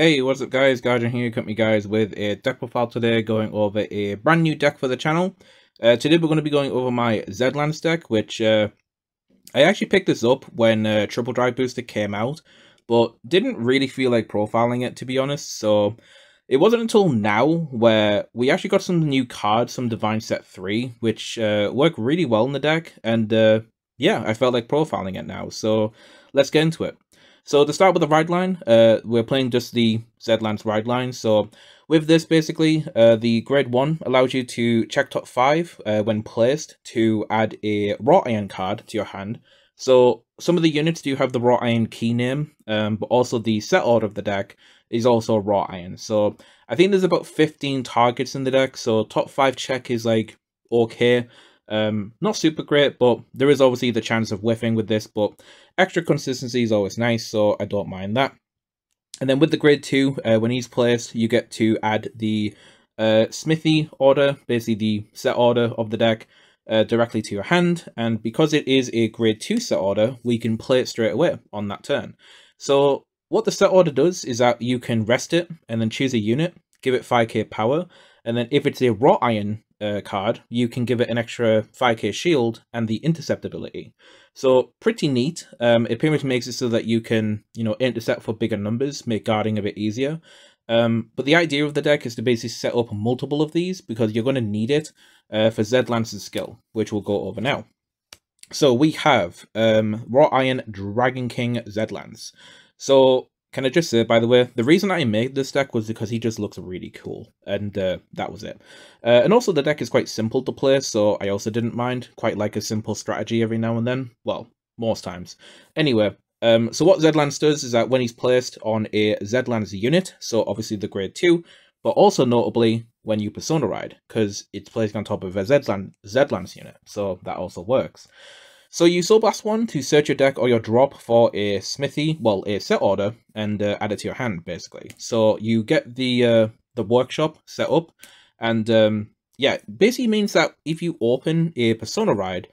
Hey, what's up guys, Guardian here, company guys with a deck profile today, going over a brand new deck for the channel. Today we're going to be going over my Zedhlans deck, which I actually picked this up when Triple Drive Booster came out, but didn't really feel like profiling it, to be honest. So it wasn't until now where we actually got some new cards, some DivineZ Set 3, which work really well in the deck, and yeah, I felt like profiling it now, so let's get into it. So to start with the ride line, we're playing just the Zedhlans ride line. So with this, basically, the grade 1 allows you to check top 5 when placed to add a Wrought Iron card to your hand. So some of the units do have the Wrought Iron key name, but also the set order of the deck is also Wrought Iron. So I think there's about 15 targets in the deck, so top 5 check is like okay. Not super great, but there is obviously the chance of whiffing with this, but extra consistency is always nice, so I don't mind that. And then with the grade 2, when he's placed, you get to add the smithy order, basically the set order of the deck, directly to your hand, and because it is a grade 2 set order, we can play it straight away on that turn. So what the set order does is that you can rest it, and then choose a unit, give it 5k power, and then if it's a Wrought Iron card, you can give it an extra 5k shield and the intercept ability. So pretty neat. It pretty much makes it so that you can, intercept for bigger numbers, make guarding a bit easier. But the idea of the deck is to basically set up multiple of these because you're going to need it for Zedhlans' skill, which we'll go over now. So we have Wrought Iron Dragon King Zedhlans. So can I just say, by the way, the reason I made this deck was because he just looks really cool, and that was it. And also the deck is quite simple to play, so I also didn't mind. Quite like a simple strategy every now and then. Well, most times. Anyway, so what Zedhlans does is that when he's placed on a Zedhlans unit, so obviously the grade 2, but also notably when you Persona Ride, because it's placed on top of a Zedhlans unit, so that also works. So you Soul Blast 1 to search your deck or your drop for a smithy, well, a set order, and add it to your hand, basically. So you get the workshop set up, and yeah, basically means that if you open a Persona Ride,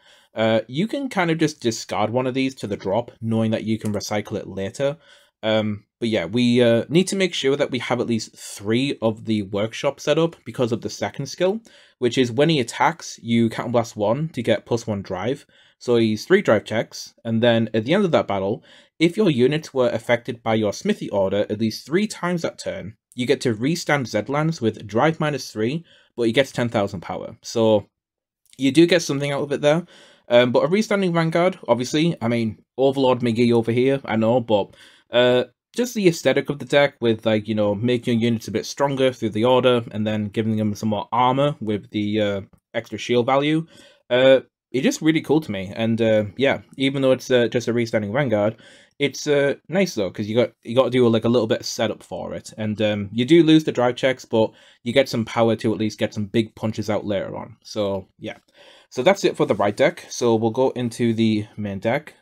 you can kind of just discard one of these to the drop, knowing that you can recycle it later. But yeah, we need to make sure that we have at least 3 of the workshop set up because of the second skill, which is when he attacks, you Counterblast 1 to get +1 drive. So he's 3 drive checks, and then at the end of that battle, if your units were affected by your smithy order at least 3 times that turn, you get to restand Zedhlans with drive -3, but he gets 10,000 power. So you do get something out of it there. But a restanding Vanguard, obviously, I mean, Overlord McGee over here, I know, but just the aesthetic of the deck with, like, making your units a bit stronger through the order, and then giving them some more armor with the extra shield value. It's just really cool to me, and yeah, even though it's just a restanding Vanguard, it's nice though, because you got to do like a little bit of setup for it, and you do lose the drive checks, but you get some power to at least get some big punches out later on. So yeah, so that's it for the ride deck. So we'll go into the main deck.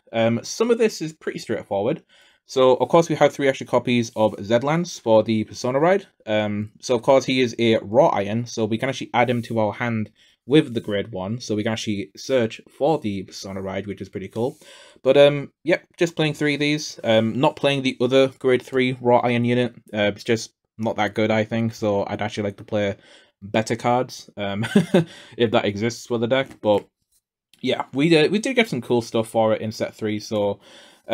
Some of this is pretty straightforward. So of course we have 3 extra copies of Zedhlans for the Persona Ride. So of course he is a Wrought Iron, so we can actually add him to our hand with the grade 1, so we can actually search for the Persona Ride, which is pretty cool. But yep, just playing 3 of these. Not playing the other grade 3 Wrought Iron unit. It's just not that good, I think, so I'd actually like to play better cards, if that exists for the deck. But yeah, we did get some cool stuff for it in set 3, so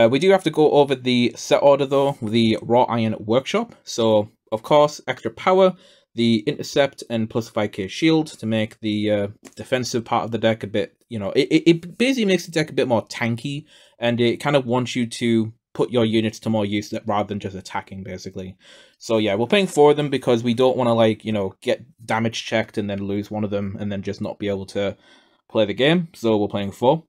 we do have to go over the set order though, the Wrought Iron Workshop. So of course, extra power, the intercept, and +5k shield to make the defensive part of the deck a bit, it basically makes the deck a bit more tanky, and it kind of wants you to put your units to more use rather than just attacking, basically. So yeah, we're playing 4 of them because we don't want to, like, get damage checked and then lose one of them and then just not be able to play the game. So we're playing 4.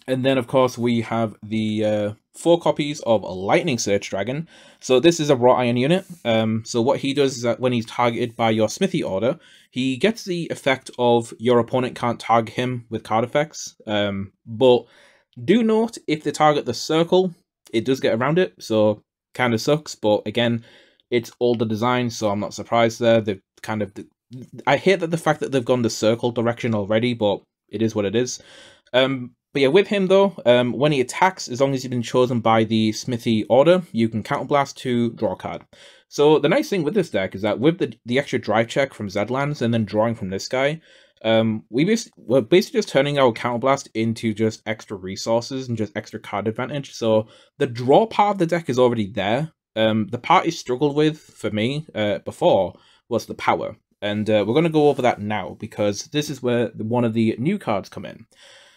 And then, of course, we have the 4 copies of Lightning Search Dragon. So this is a Wrought Iron unit. So what he does is that when he's targeted by your smithy order, he gets the effect of your opponent can't target him with card effects. But do note, if they target the circle, it does get around it. So kind of sucks. But again, it's older design, so I'm not surprised there. They've kind of... I hate that the fact that they've gone the circle direction already, but it is what it is. But yeah, with him though, when he attacks, as long as he's been chosen by the smithy order, you can counterblast to draw a card. So the nice thing with this deck is that with the extra drive check from Zedhlans and then drawing from this guy, we're basically just turning our Counterblast into just extra resources and just extra card advantage. So the draw part of the deck is already there. The part it struggled with for me before was the power. And we're going to go over that now because this is where one of the new cards come in.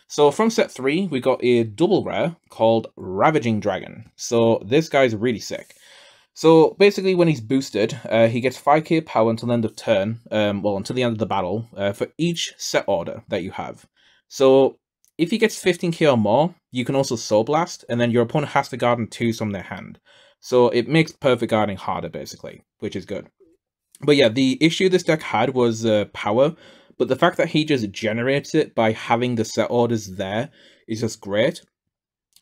So from set 3, we got a double rare called Ravaging Dragon. So this guy's really sick. So basically when he's boosted, he gets 5k power until the end of turn, well, until the end of the battle, for each set order that you have. So if he gets 15k or more, you can also Soul Blast, and then your opponent has to guard on 2 from their hand. So it makes perfect guarding harder, basically, which is good. But yeah, the issue this deck had was power, but the fact that he just generates it by having the set orders there is just great.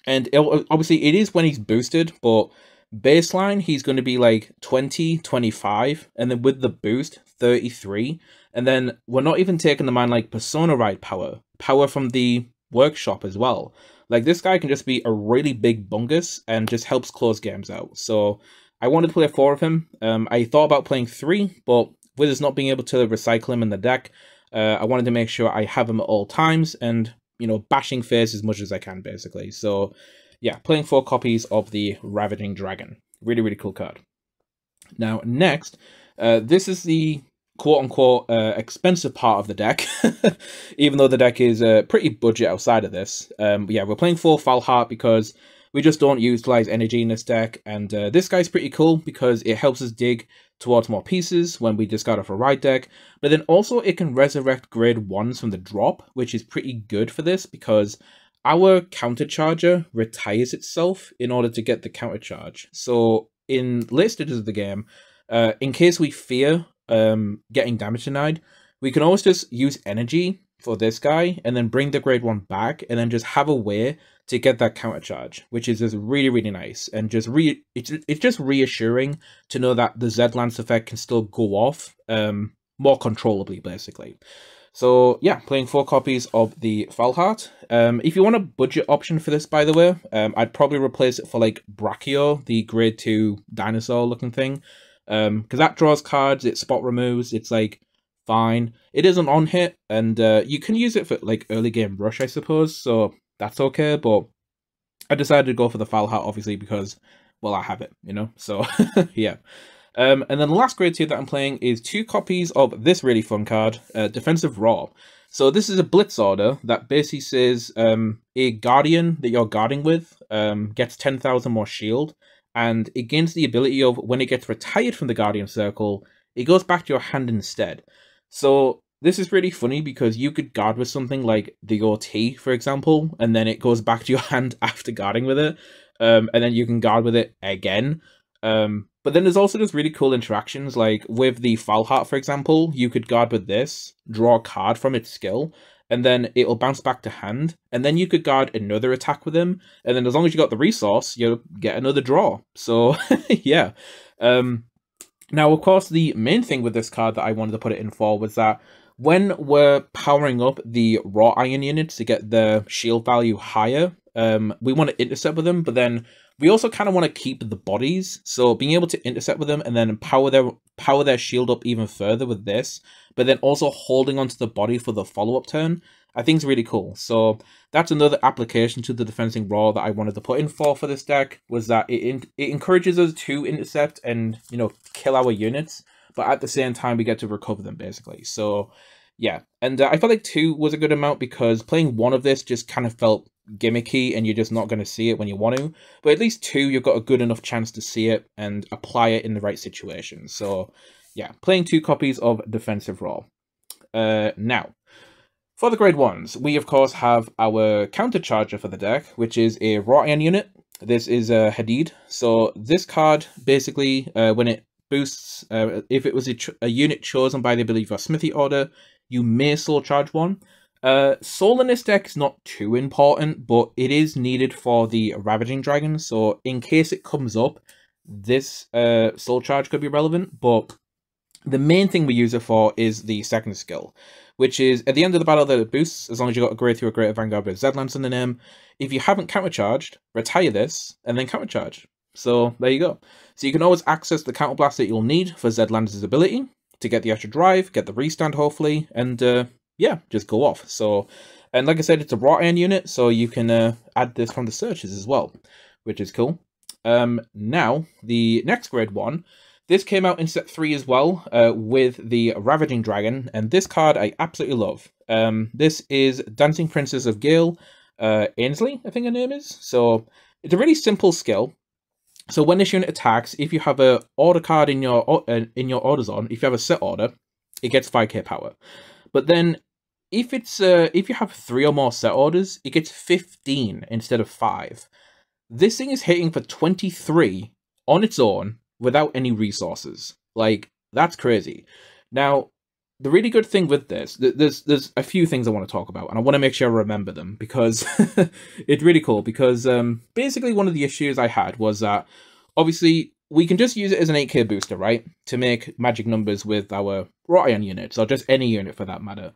And obviously it is when he's boosted, but baseline he's going to be like 20, 25, and then with the boost 33, and then we're not even taking the mind like Persona Ride power from the workshop as well. Like this guy can just be a really big bungus and just helps close games out. So I wanted to play 4 of him. I thought about playing 3, but with us not being able to recycle him in the deck, I wanted to make sure I have him at all times and, you know, bashing face as much as I can, basically. So yeah, playing 4 copies of the Ravaging Dragon. Really, really cool card. Now, next, this is the quote-unquote expensive part of the deck, even though the deck is pretty budget outside of this. But yeah, we're playing 4 Falheart because we just don't utilize energy in this deck, and this guy's pretty cool because it helps us dig towards more pieces when we discard off a ride deck, but then also it can resurrect grade 1s from the drop, which is pretty good for this because our countercharger retires itself in order to get the countercharge. So in late stages of the game, in case we fear getting damage denied, we can always just use energy for this guy and then bring the grade 1 back and then just have a way to get that countercharge, which is just really, really nice. And just it's just reassuring to know that the Zedhlans effect can still go off more controllably, basically. So yeah, playing 4 copies of the Falheart. If you want a budget option for this, by the way, I'd probably replace it for like Brachio, the grade 2 dinosaur looking thing. Because that draws cards, it spot removes, it's like fine. It is an on hit, and you can use it for like early game rush, I suppose, so that's okay, but I decided to go for the Falheart, obviously, because, well, I have it, you know, so yeah. And then the last grade 2 that I'm playing is 2 copies of this really fun card, Defensive Raw. So this is a blitz order that basically says a guardian that you're guarding with gets 10,000 more shield, and it gains the ability of when it gets retired from the guardian circle, it goes back to your hand instead. So this is really funny because you could guard with something like the OT, for example, and then it goes back to your hand after guarding with it, and then you can guard with it again. But then there's also just really cool interactions, like with the Falheart, for example, you could guard with this, draw a card from its skill, and then it'll bounce back to hand, and then you could guard another attack with him, and then as long as you got the resource, you'll get another draw. So, yeah. Now, of course, the main thing with this card that I wanted to put it in for was that when we're powering up the raw iron units to get the shield value higher, we want to intercept with them, but then we also kind of want to keep the bodies. So being able to intercept with them and then power their shield up even further with this, but then also holding onto the body for the follow-up turn, I think is really cool. So that's another application to the defending raw that I wanted to put in for this deck, was that it encourages us to intercept and, you know, kill our units, but at the same time we get to recover them, basically. So yeah, and I felt like 2 was a good amount because playing 1 of this just kind of felt gimmicky and you're just not going to see it when you want to, but at least 2 you've got a good enough chance to see it and apply it in the right situation. So yeah, playing 2 copies of Defensive Raw. Now, for the grade 1s, we of course have our countercharger for the deck, which is a raw iron unit. This is a Hadid. So this card basically, when it boosts, if it was a unit chosen by the ability of a smithy order, you may soul charge 1. Soul in this deck is not too important, but it is needed for the Ravaging Dragon, so in case it comes up, this soul charge could be relevant, but the main thing we use it for is the second skill, which is at the end of the battle that it boosts, as long as you got a grade 2 or greater Vanguard with Zedhlans in the name. If you haven't countercharged, retire this, and then countercharge. So there you go. So you can always access the counterblast that you'll need for Zedhlans' ability to get the extra drive, get the restand hopefully, and yeah, just go off. So, and like I said, it's a raw iron unit, so you can add this from the searches as well, which is cool. Now, the next grade 1, this came out in set 3 as well, with the Ravaging Dragon, and this card I absolutely love. This is Dancing Princess of Gale, Ainsley, I think her name is. So, it's a really simple skill. So when this unit attacks, if you have a order card in your order zone, if you have a set order, it gets 5k power. But then if it's if you have 3 or more set orders, it gets 15 instead of 5. This thing is hitting for 23 on its own without any resources. Like, that's crazy. Now, the really good thing with this, there's a few things I want to talk about, and I want to make sure I remember them, because it's really cool, because basically one of the issues I had was that, obviously, we can just use it as an 8k booster, right, to make magic numbers with our raw iron units, or just any unit for that matter.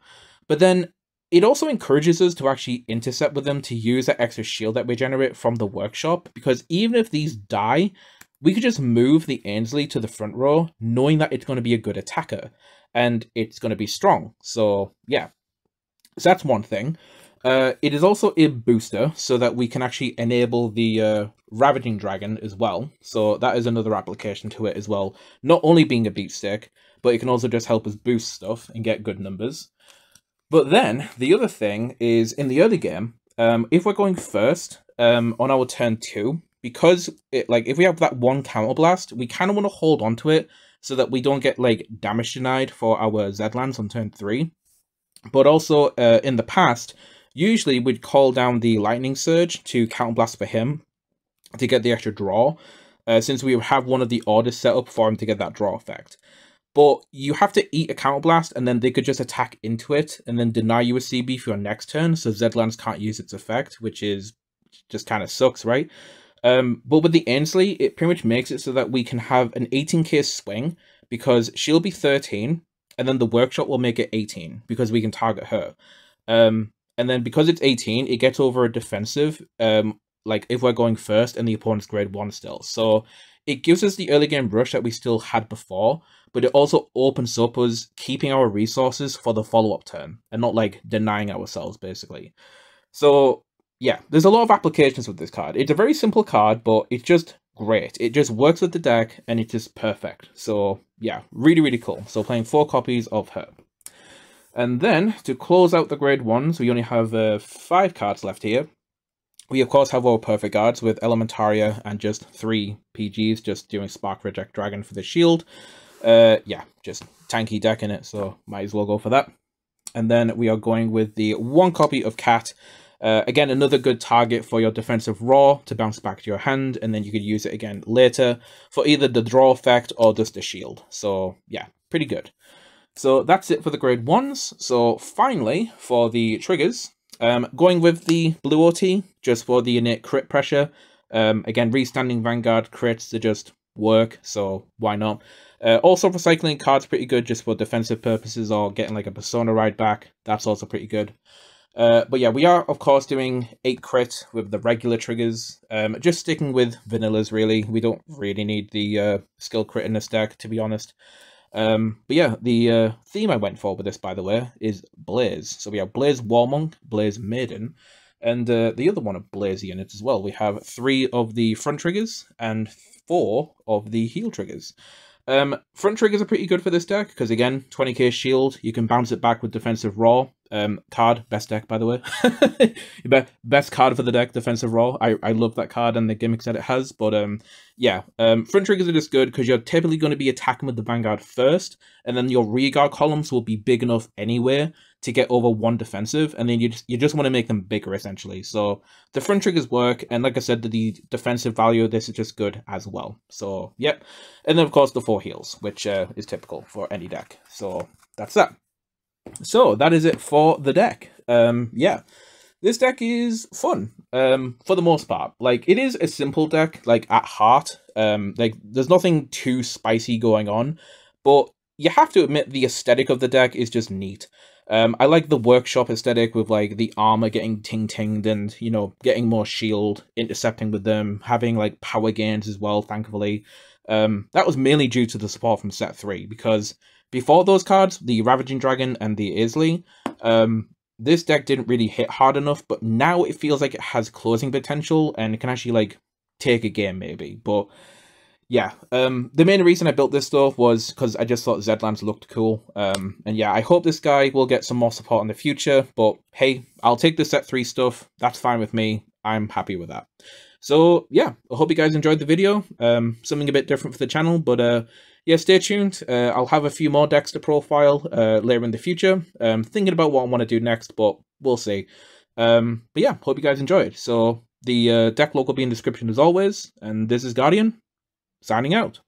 But then, it also encourages us to actually intercept with them to use that extra shield that we generate from the workshop, because even if these die, we could just move the Ainsley to the front row, knowing that it's going to be a good attacker. And it's going to be strong. So, yeah. So that's one thing. It is also a booster, so that we can actually enable the Ravaging Dragon as well. So that is another application to it as well. Not only being a beat stick, but it can also just help us boost stuff and get good numbers. But then, the other thing is, in the early game, if we're going first on our turn 2, because if we have that one counterblast, we kind of want to hold on to it, so that we don't get, like, damage denied for our Zedhlans on turn 3. But also, in the past, usually we'd call down the Lightning Surge to counterblast for him to get the extra draw, since we have one of the orders set up for him to get that draw effect. But you have to eat a counterblast, and then they could just attack into it, and then deny you a CB for your next turn, so Zedhlans can't use its effect, which is just kind of sucks, right? But with the Ainsley, it pretty much makes it so that we can have an 18k swing, because she'll be 13, and then the workshop will make it 18, because we can target her. And then because it's 18, it gets over a defensive, like if we're going first and the opponent's grade 1 still. So it gives us the early game rush that we still had before, but it also opens up us keeping our resources for the follow-up turn, and not, like, denying ourselves, basically. So yeah, there's a lot of applications with this card. It's a very simple card, but it's just great. It just works with the deck, and it's just perfect. So yeah, really, really cool. So playing 4 copies of her. And then, to close out the grade 1s, we only have 5 cards left here. We, of course, have our Perfect Guards with Elementaria and just 3 PGs, just doing Spark Reject Dragon for the shield. Yeah, just tanky deck in it, so might as well go for that. And then we are going with the 1 copy of Cat. Again, another good target for your defensive raw to bounce back to your hand, and then you could use it again later for either the draw effect or just the shield. So yeah, pretty good. So that's it for the grade 1s. So finally, for the triggers, going with the blue OT, just for the innate crit pressure. Again, restanding Vanguard crits to just work, so why not? Also, recycling cards pretty good just for defensive purposes, or getting like a Persona ride back. That's also pretty good. But yeah, we are, of course, doing 8 crit with the regular triggers. Just sticking with vanillas, really. We don't really need the skill crit in this deck, to be honest. But yeah, the theme I went for with this, by the way, is Blaze. So we have Blaze Warmonk, Blaze Maiden, and the other one of Blaze units as well. We have 3 of the front triggers and 4 of the heel triggers. Front triggers are pretty good for this deck, because again, 20k shield, you can bounce it back with defensive raw. Card, best deck, by the way. Best card for the deck, defensive raw. I love that card and the gimmicks that it has, but yeah, front triggers are just good because you're typically going to be attacking with the Vanguard first, and then your rear guard columns will be big enough anyway to get over 1 defensive, and then you just want to make them bigger, essentially. So the front triggers work, and like I said, the defensive value of this is just good as well. So yep, and then of course the 4 heals, which is typical for any deck. So that's that. So that is it for the deck. Yeah, this deck is fun for the most part. Like, it is a simple deck, like, at heart. Like, there's nothing too spicy going on, but you have to admit the aesthetic of the deck is just neat. I like the workshop aesthetic with like the armor getting ting-tinged and, you know, getting more shield, intercepting with them, having like power gains as well, thankfully. That was mainly due to the support from set 3, because before those cards, the Ravaging Dragon and the Isley, this deck didn't really hit hard enough, but now it feels like it has closing potential and it can actually like take a game maybe. But yeah, the main reason I built this stuff was because I just thought Zedhlans looked cool. And yeah, I hope this guy will get some more support in the future, but hey, I'll take the set 3 stuff. That's fine with me. I'm happy with that. So yeah, I hope you guys enjoyed the video. Something a bit different for the channel, but yeah, stay tuned. I'll have a few more decks to profile later in the future. Thinking about what I want to do next, but we'll see. But yeah, hope you guys enjoyed. So the deck log will be in the description as always, and this is Guardian, signing out.